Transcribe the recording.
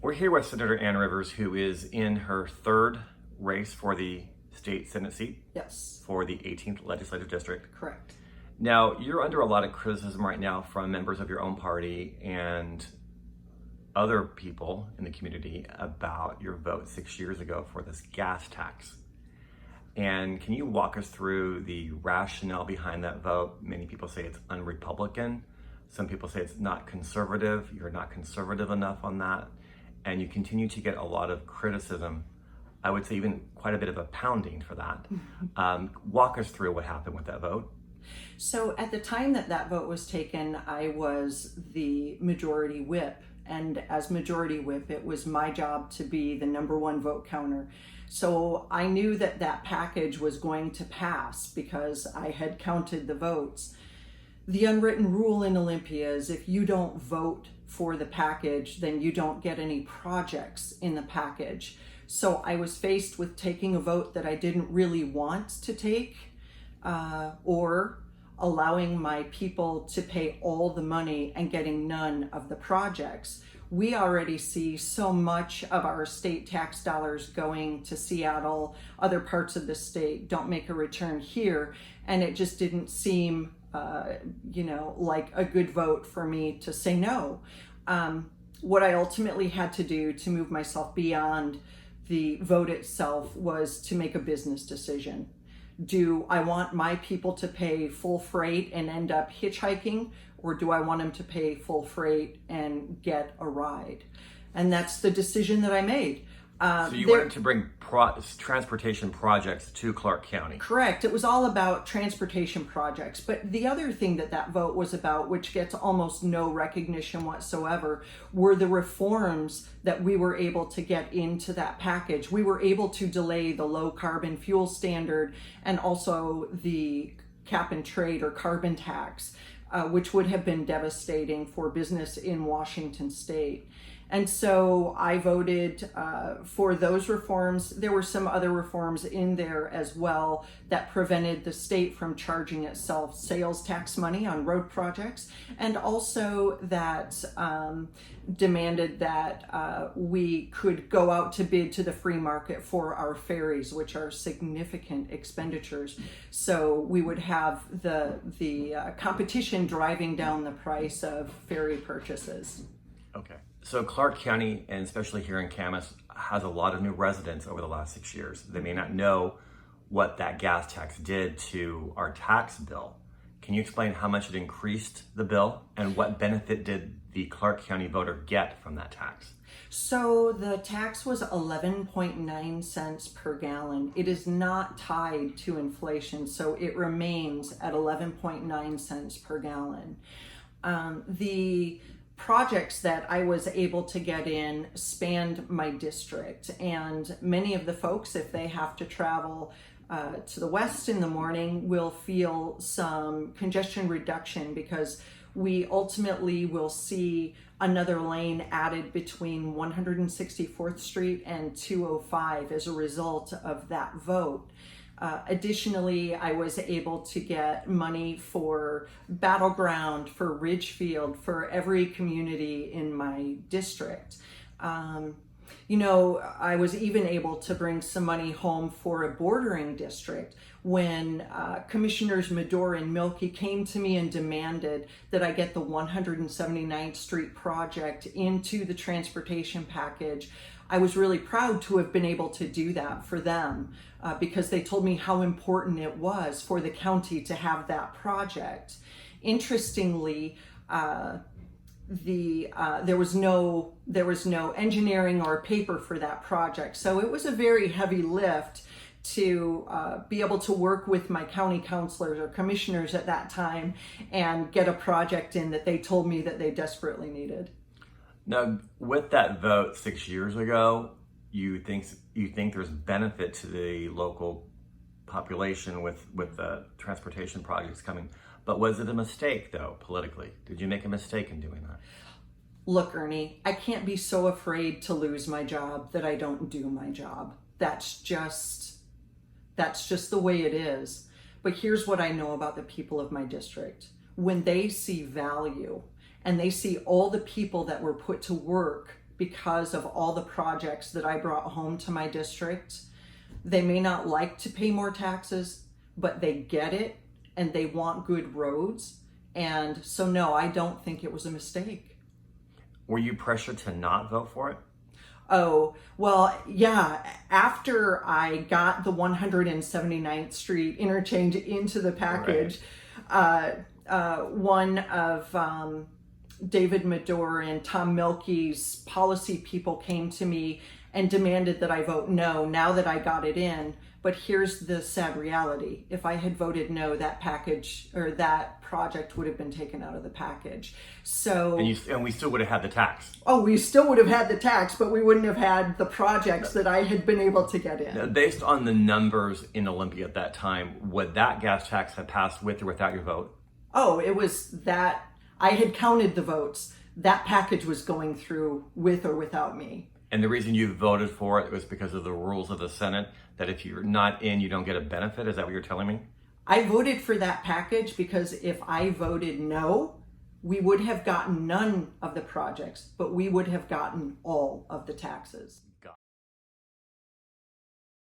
We're here with Senator Ann Rivers, who is in her third race for the state Senate seat Yes, for the 18th Legislative District. correct. Now, you're under a lot of criticism right now from members of your own party and other people in the community about your vote 6 years ago for this gas tax. And can you walk us through the rationale behind that vote? Many people say it's un-Republican. Some people say it's not conservative. You're not conservative enough on that. And you continue to get a lot of criticism. I would say even quite a bit of a pounding for that. Walk us through what happened with that vote. So at the time that that vote was taken, I was the majority whip. And as majority whip, it was my job to be the number one vote counter. So I knew that that package was going to pass because I had counted the votes. The unwritten rule in Olympia is if you don't vote for the package, then you don't get any projects in the package. So I was faced with taking a vote that I didn't really want to take, or allowing my people to pay all the money and getting none of the projects. We already see so much of our state tax dollars going to Seattle. Other parts of the state don't make a return here, and it just didn't seem like a good vote for me to say no. What I ultimately had to do to move myself beyond the vote itself was to make a business decision. Do I want my people to pay full freight and end up hitchhiking, or do I want them to pay full freight and get a ride? And that's the decision that I made. So you wanted to bring transportation projects to Clark County. Correct. It was all about transportation projects. But the other thing that that vote was about, which gets almost no recognition whatsoever, were the reforms that we were able to get into that package. We were able to delay the low carbon fuel standard and also the cap and trade or carbon tax, which would have been devastating for business in Washington state. And so I voted for those reforms. There were some other reforms in there as well that prevented the state from charging itself sales tax money on road projects, and also that demanded that we could go out to bid to the free market for our ferries, which are significant expenditures. So we would have the competition driving down the price of ferry purchases. Okay. So Clark County, and especially here in Camas, has a lot of new residents over the last 6 years. They may not know what that gas tax did to our tax bill. Can you explain how much it increased the bill and what benefit did the Clark County voter get from that tax? So the tax was 11.9 cents per gallon. It is not tied to inflation, so it remains at 11.9 cents per gallon. The projects that I was able to get in spanned my district, and many of the folks, if they have to travel to the west in the morning, will feel some congestion reduction because we ultimately will see another lane added between 164th Street and 205 as a result of that vote. Additionally, I was able to get money for Battleground, for Ridgefield, for every community in my district. I was even able to bring some money home for a bordering district when Commissioners Medore and Milky came to me and demanded that I get the 179th Street project into the transportation package. I was really proud to have been able to do that for them because they told me how important it was for the county to have that project. Interestingly, there was no engineering or paper for that project, so it was a very heavy lift to be able to work with my county councilors or commissioners at that time and get a project in that they told me that they desperately needed. Now, with that vote 6 years ago, you think there's benefit to the local population with the transportation projects coming, but was it a mistake though politically? Did you make a mistake in doing that? Look, Ernie, I can't be so afraid to lose my job that I don't do my job. That's just the way it is. But here's what I know about the people of my district. When they see value and they see all the people that were put to work because of all the projects that I brought home to my district. They may not like to pay more taxes, but they get it and they want good roads. And so, no, I don't think it was a mistake. Were you pressured to not vote for it? Oh, well, yeah. After I got the 179th Street interchange into the package, one of David Madore and Tom Milkey's policy people came to me and demanded that I vote no now that I got it in. But here's the sad reality. If I had voted no, that package or that project would have been taken out of the package. So And we still would have had the tax. oh, we still would have had the tax, but we wouldn't have had the projects that I had been able to get in. Now, based on the numbers in Olympia at that time, would that gas tax have passed with or without your vote? Oh, it was that I had counted the votes. That package was going through with or without me. And the reason you voted for it was because of the rules of the Senate, that if you're not in, you don't get a benefit? Is that what you're telling me? I voted for that package because if I voted no, we would have gotten none of the projects, but we would have gotten all of the taxes.